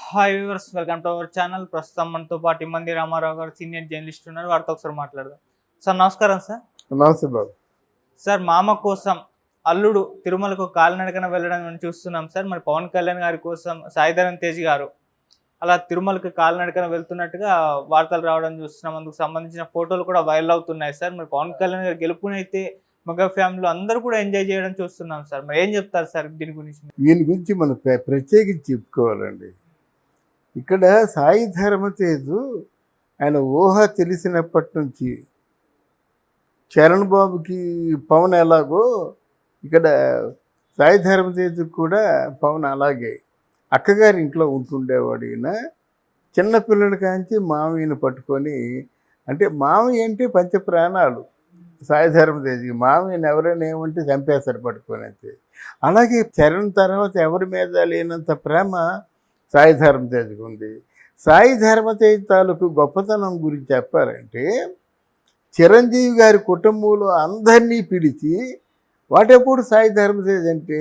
Hi viewers, welcome to our channel. ప్రస్తుతం మనతో పాటు ఇమ్మంది రామారావు గారు సీనియర్ జర్నలిస్ట్ ఉన్నారు. వారితో ఒకసారి మాట్లాడదాం. సార్ నమస్కారం సార్. నమస్తే బాబు. సార్ మామ కోసం అల్లుడు తిరుమలకు కాలినడకన వెళ్ళడం మనం చూస్తున్నాం సార్. మరి పవన్ కళ్యాణ్ గారి కోసం సాయిధరమ్ తేజ్ గారు అలా తిరుమలకి కాలినడకన వెళ్తున్నట్టుగా వార్తలు రావడం చూస్తున్నాం. అందుకు సంబంధించిన ఫోటోలు కూడా వైరల్ అవుతున్నాయి సార్. మరి పవన్ కళ్యాణ్ గారి గెలుపునైతే మగ ఫ్యామిలీలో అందరూ కూడా ఎంజాయ్ చేయడం చూస్తున్నాం సార్. మరి ఏం చెప్తారు సార్ దీని గురించి? దీని గురించి మనం ప్రత్యేకించి చెప్పుకోవాలండి. ఇక్కడ సాయి ధర్మతేజు ఆయన ఊహ తెలిసినప్పటి నుంచి చరణ్ బాబుకి పవన్ ఎలాగో ఇక్కడ సాయి ధర్మతేజు కూడా పవన్ అలాగే అక్కగారి ఇంట్లో ఉంటుండేవాడు. ఈయన చిన్నపిల్లడి కాంచి మామయ్యను పట్టుకొని, అంటే మామయ్య అంటే పంచ ప్రాణాలు సాయి ధర్మతేజుకి. మామయ్యని ఎవరైనా ఏమంటే చంపేస్తారు పట్టుకొని. అంతే. అలాగే చరణ్ తర్వాత ఎవరి మీద లేనంత ప్రేమ సాయి ధర్మతేజుకు ఉంది. సాయి ధర్మతేజ్ తాలూకు గొప్పతనం గురించి చెప్పాలంటే, చిరంజీవి గారి కుటుంబంలో అందరినీ పిలిచి వాటెప్పుడు సాయి ధర్మతేజ్ అంటే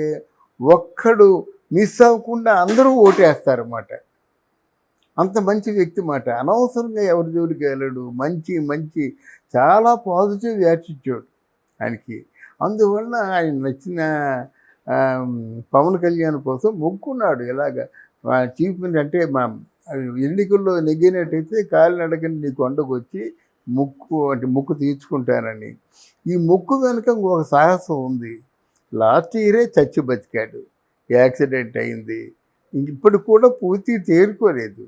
ఒక్కడు మిస్ అవ్వకుండా అందరూ ఓటేస్తారన్నమాట. అంత మంచి వ్యక్తి మాట. అనవసరంగా ఎవరి జోలికి వెళ్ళడు. మంచి మంచి చాలా పాజిటివ్ యాటిట్యూడ్ ఆయనకి. అందువల్ల ఆయన నచ్చిన పవన్ కళ్యాణ్ కోసం మొక్కున్నాడు. ఇలాగ చీఫ్ అంటే మా ఎన్నికల్లో నెగ్గినట్టయితే కాలినడకని నీ కొండకు వచ్చి ముక్కు తీర్చుకుంటానని. ఈ ముక్కు వెనుక ఒక సాహసం ఉంది. లాస్ట్ ఇయరే చచ్చి బతికాడు, యాక్సిడెంట్ అయింది. ఇప్పుడు కూడా పూర్తి తేరుకోలేదు.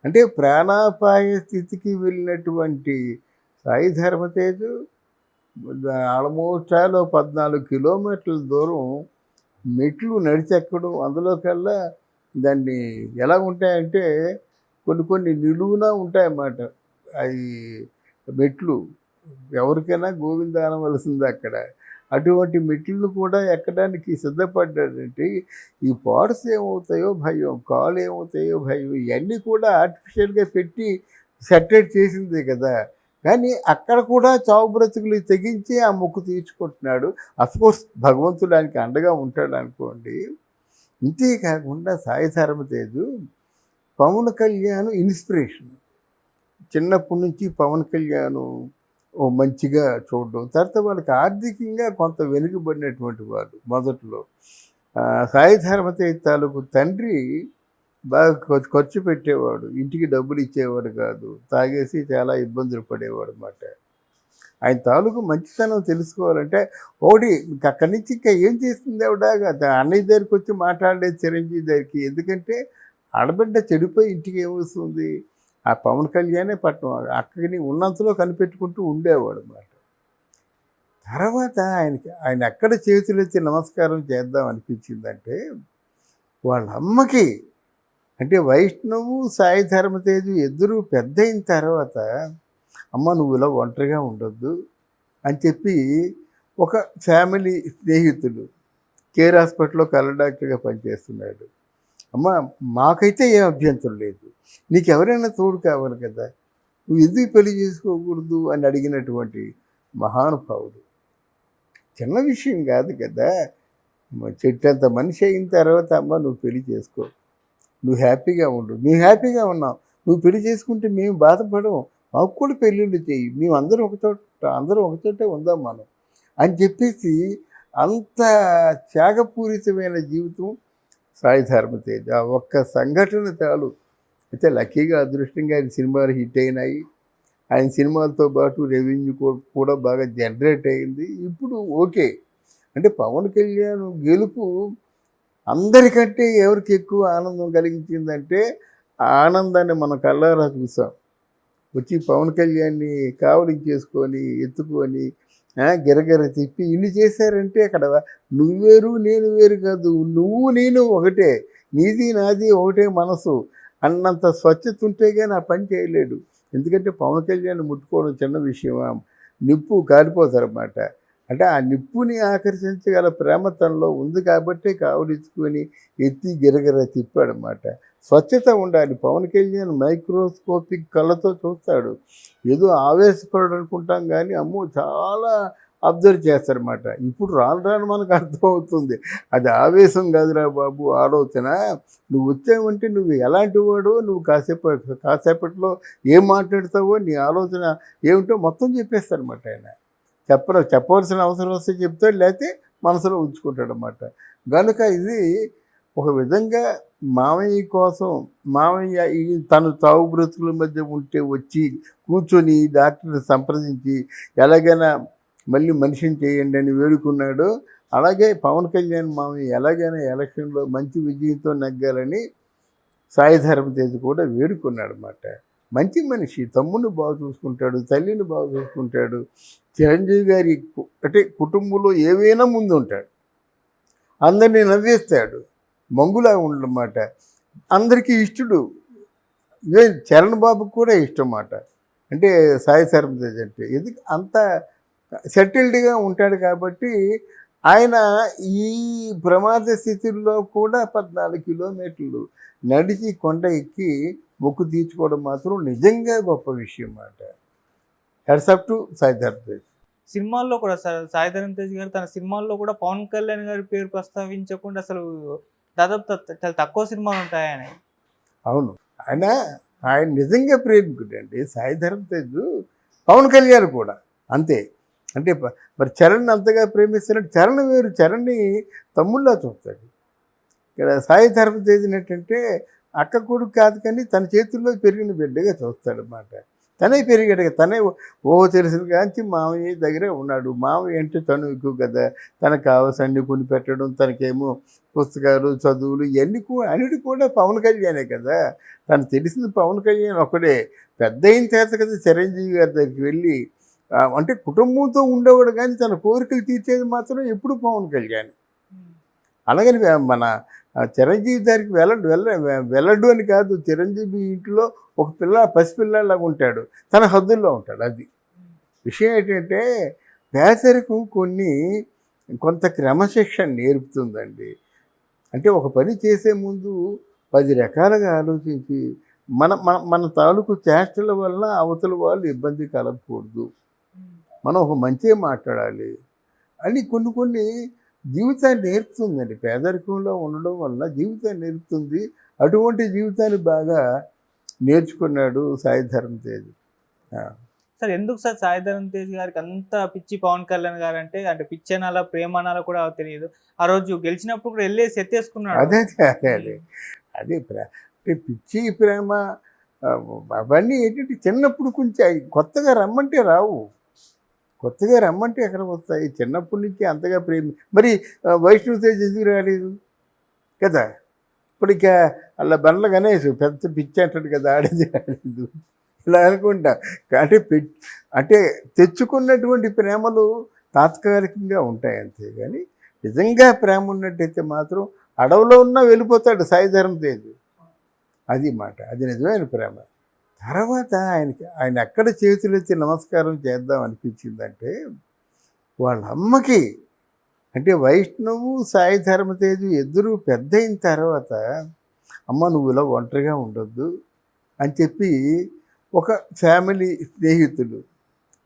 అంటే ప్రాణాపాయ స్థితికి వెళ్ళినటువంటి సాయి ధర్మతేజు ఆల్మోస్ట్ 14 కిలోమీటర్ల దూరం మెట్లు నడిచెక్కడం. అందులో కల్లా దాన్ని ఎలా ఉంటాయంటే కొన్ని నిలువున ఉంటాయన్నమాట. అవి మెట్లు ఎవరికైనా గోవింద అనవలసింది అక్కడ. అటువంటి మెట్లను కూడా ఎక్కడానికి సిద్ధపడ్డాడంటే ఈ పాడ్స్ ఏమవుతాయో భయం, కాలు ఏమవుతాయో భయం, ఇవన్నీ కూడా ఆర్టిఫిషియల్గా పెట్టి సెటరేట్ చేసిందే కదా. కానీ అక్కడ కూడా చావు బ్రతుకులు తెగించి ఆ మొక్కు తీర్చుకుంటున్నాడు. అఫ్కోర్స్ భగవంతుడు ఆయనకి అండగా ఉంటాడు అనుకోండి. ఇంతేకాకుండా సాయి ధర్మతేజు పవన్ కళ్యాణ్ ఇన్స్పిరేషన్. చిన్నప్పటి నుంచి పవన్ కళ్యాణ్ మంచిగా చూడడం, తర్వాత వాళ్ళకి ఆర్థికంగా కొంత వెనుకబడినటువంటి వాళ్ళు మొదట్లో. సాయి ధర్మతేజ్ తాలూకు తండ్రి బాగా ఖర్చు పెట్టేవాడు, ఇంటికి డబ్బులు ఇచ్చేవాడు కాదు, తాగేసి చాలా ఇబ్బందులు పడేవాడు అన్నమాట. ఆయన తాలూకు మంచితనం తెలుసుకోవాలంటే ఒకటి అక్కడి నుంచి ఇంకా ఏం చేస్తుంది ఆవిడ, అన్నయ్య దగ్గరికి వచ్చి మాట్లాడలేదు చిరంజీవి దగ్గరికి. ఎందుకంటే ఆడబిడ్డ చెడిపోయి ఇంటికి ఏమొస్తుంది, ఆ పవన్ కళ్యాణే పట్టణం అక్కడిని ఉన్నంతలో కనిపెట్టుకుంటూ ఉండేవాడు అన్నమాట. తర్వాత ఆయన ఎక్కడ చేతులెత్తి నమస్కారం చేద్దాం అనిపించిందంటే వాళ్ళ అమ్మకి. అంటే వైష్ణవు సాయి ధర్మతేజు ఇద్దరూ పెద్ద అయిన తర్వాత, అమ్మ నువ్వు ఇలా ఒంటరిగా ఉండొద్దు అని చెప్పి ఒక ఫ్యామిలీ స్నేహితుడు కేర్ హాస్పిటల్లో కళ్ళ డాక్టర్గా పనిచేస్తున్నాడు. అమ్మ మాకైతే ఏం అభ్యంతరం లేదు, నీకు ఎవరైనా తోడు కావాలి కదా, నువ్వు ఎందుకు పెళ్లి చేసుకోకూడదు అని అడిగినటువంటి మహానుభావుడు. చిన్న విషయం కాదు కదా. చెట్టంత మనిషి అయిన తర్వాత అమ్మ నువ్వు పెళ్లి చేసుకో, నువ్వు హ్యాపీగా ఉండు, నువ్వు హ్యాపీగా ఉన్నావు, నువ్వు పెళ్లి చేసుకుంటే మేము బాధపడము, మాకు కూడా పెళ్ళిళ్ళు చేయి, మేము అందరం ఒకచోటే ఉందాం మనం అని చెప్పేసి అంత త్యాగపూరితమైన జీవితం సాయి ధర్మతేజ్. ఆ ఒక్క సంఘటన చాలు. అయితే లక్కీగా అదృష్టంగా ఆయన సినిమాలు హిట్ అయినాయి. ఆయన సినిమాలతో పాటు రెవెన్యూ కూడా బాగా జనరేట్ అయింది. ఇప్పుడు ఓకే. అంటే పవన్ కళ్యాణ్ గెలుపు అందరికంటే ఎవరికి ఎక్కువ ఆనందం కలిగించిందంటే ఆ ఆనందాన్ని మనం కళ్ళారా చూసాం. వచ్చి పవన్ కళ్యాణ్ని కావలించేసుకొని ఎత్తుకొని గిరగిర తిప్పి ఇన్ని చేశారంటే అక్కడ నువ్వు వేరు నేను వేరు కాదు, నువ్వు నేను ఒకటే, నీది నాది ఒకటే మనసు అన్నంత స్వచ్ఛత ఉంటే కానీ ఆ పని చేయలేడు. ఎందుకంటే పవన్ కళ్యాణ్ ముట్టుకోవడం చిన్న విషయమా, నిప్పు కాలిపోతారన్నమాట. అంటే ఆ నిప్పుని ఆకర్షించగల ప్రేమ తనలో ఉంది కాబట్టి కావలించుకొని ఎత్తి గిరగిర తిప్పాడనమాట. స్వచ్ఛత ఉండాలి. పవన్ కళ్యాణ్ మైక్రోస్కోపిక్ కళ్ళతో చూస్తాడు. ఏదో ఆవేశపడు అనుకుంటాం కానీ అమ్మో చాలా అబ్జర్వ్ చేస్తారన్నమాట. ఇప్పుడు రాను రాను మనకు అర్థమవుతుంది. అది ఆవేశం కాదురా బాబు ఆలోచన. నువ్వు వచ్చావంటే నువ్వు ఎలాంటి వాడో, నువ్వు కాసేపట్లో ఏం మాట్లాడతావో, నీ ఆలోచన ఏమిటో మొత్తం చెప్పేస్తారన్నమాట ఆయన. చెప్పవలసిన అవసరం వస్తే చెప్తాడు, లేకపోతే మనసులో ఉంచుకుంటాడన్నమాట. కనుక ఇది ఒక విధంగా మామయ్య కోసం మామయ్య ఈ తను తావు బ్రతుకుల మధ్య ఉంటే వచ్చి కూర్చొని డాక్టర్ని సంప్రదించి ఎలాగైనా మళ్ళీ మనిషిని చేయండి అని వేడుకున్నాడు. అలాగే పవన్ కళ్యాణ్ మామయ్య ఎలాగైనా ఎలక్షన్లో మంచి విజయంతో నెగ్గాలని సాయి ధరమ్ తేజ్ కూడా వేడుకున్నాడు అన్నమాట. మంచి మనిషి, తమ్ముడిని బాగా చూసుకుంటాడు, తల్లిని బాగా చూసుకుంటాడు. చిరంజీవి గారి అంటే కుటుంబంలో ఏవైనా ముందు ఉంటాడు, అందరినీ నవ్వేస్తాడు, మంగులా ఉండమాట. అందరికీ ఇష్టడు. ఇదే చరణ్ బాబుకి కూడా ఇష్టం అన్నమాట. అంటే సాయి ధరమ్ తేజ్ అంటే ఎందుకు అంత సెటిల్డ్గా ఉంటాడు కాబట్టి ఆయన ఈ ప్రమాద స్థితిలో కూడా 14 కిలోమీటర్లు నడిచి కొండ ఎక్కి మొక్కు తీర్చుకోవడం మాత్రం నిజంగా గొప్ప విషయం అన్నమాట. Heads up to Sai Dharam Tej. సినిమాల్లో కూడా సాయి ధరమ్ తేజ్ గారు తన సినిమాల్లో కూడా పవన్ కళ్యాణ్ గారి పేరు ప్రస్తావించకుండా అసలు దాదాపు చాలా తక్కువ సినిమాలు ఉంటాయి ఆయన. అవును, ఆయన నిజంగా ప్రేమికుడండి సాయి ధరమ్ తేజ్. పవన్ కళ్యాణ్ కూడా అంతే. అంటే మరి చరణ్ అంతగా ప్రేమిస్తున్నట్టు చరణ్ వేరు, చరణ్ని తమ్ముళ్ళ చూస్తాడు. ఇక్కడ సాయి ధరమ్ తేజ్ ఏంటంటే అక్క కొడుకు కాదు కానీ తన చేతుల్లో పెరిగిన బిడ్డగా చూస్తాడన్నమాట. తనే పెరిగాడు, తనే తెలిసిన కాంచి మామయ్య దగ్గరే ఉన్నాడు. మామయ్య అంటే తను ఎక్కువ కదా, తనకు కావాల్సన్నీ కొని పెట్టడం, తనకేమో పుస్తకాలు చదువులు ఇవన్నీ అన్నిటి కూడా పవన్ కళ్యాణే కదా. తను తెలిసింది పవన్ కళ్యాణ్ ఒకడే. పెద్ద అయిన చేత కదా చిరంజీవి గారి దగ్గరికి వెళ్ళి అంటే కుటుంబంతో ఉండేవాడు, కానీ తన కోరికలు తీర్చేది మాత్రం ఎప్పుడు పవన్ కళ్యాణ్. అలాగని మన చిరంజీవి దగ్గరికి వెళ్ళడు అని కాదు. చిరంజీవి ఇంట్లో ఒక పసిపిల్లలాగా ఉంటాడు, తన హద్దుల్లో ఉంటాడు. అది విషయం ఏంటంటే పేదరికం కొంత క్రమశిక్షణ నేర్పుతుందండి. అంటే ఒక పని చేసే ముందు 10 రకాలుగా ఆలోచించి మన మన మన తాలూకు చేష్టల వల్ల అవతల వాళ్ళు ఇబ్బంది కలగకూడదు, మనం ఒక మంచి మాట్లాడాలి అని కొన్ని జీవితాన్ని నేర్పుతుందండి. పేదరికంలో ఉండడం వల్ల జీవితాన్ని నేర్పుతుంది. అటువంటి జీవితాన్ని బాగా నేర్చుకున్నాడు సాయి ధరమ్ తేజ్. సార్ ఎందుకు సార్ సాయి ధరమ్ తేజ్ గారికి అంత పిచ్చి పవన్ కళ్యాణ్ గారు అంటే పిచ్చి అనాలా ప్రేమ అనాలా కూడా తెలియదు. ఆ రోజు గెలిచినప్పుడు కూడా వెళ్ళేసి ఎత్తేసుకున్నాడు. అదే అంటే పిచ్చి ప్రేమ అవన్నీ ఏంటంటే చిన్నప్పుడు కొంచెం కొత్తగా రమ్మంటే రావు, కొత్తగా రమ్మంటే ఎక్కడ వస్తాయి. చిన్నప్పటి నుంచి అంతగా మరి వైష్ణవ్ తేజ్ ఎందుకు రాలేదు కదా. ఇప్పుడు ఇక అలా బండ్ల గణేష్ పెద్ద పిచ్చి అంటాడు కదా, ఆడేది రాలేదు ఇలా అనుకుంటా. అంటే తెచ్చుకున్నటువంటి ప్రేమలు తాత్కాలికంగా ఉంటాయి అంతేగాని నిజంగా ప్రేమ ఉన్నట్టయితే మాత్రం అడవిలో ఉన్నా వెళ్ళిపోతాడు సాయి ధరమ్ తేజ్. అది మాట, అది నిజమైన ప్రేమ. తర్వాత ఆయన ఎక్కడ చేతులెత్తి నమస్కారం చేద్దాం అనిపించిందంటే వాళ్ళ అమ్మకి. అంటే వైష్ణవు సాయి ధరమ్ తేజ్ ఇద్దరూ పెద్ద అయిన తర్వాత అమ్మ నువ్వు ఇలా ఒంటరిగా ఉండొద్దు అని చెప్పి ఒక ఫ్యామిలీ స్నేహితులు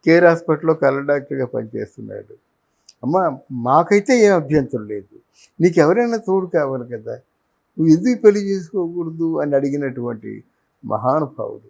కేర్ హాస్పిటల్లో కళ్ళ డాక్టర్గా పనిచేస్తున్నాడు. అమ్మ మాకైతే ఏం అభ్యంతరం లేదు, నీకు ఎవరైనా తోడు కావాలి కదా, నువ్వు ఎందుకు పెళ్లి చేసుకోకూడదు అని అడిగినటువంటి మహానుభావుడు.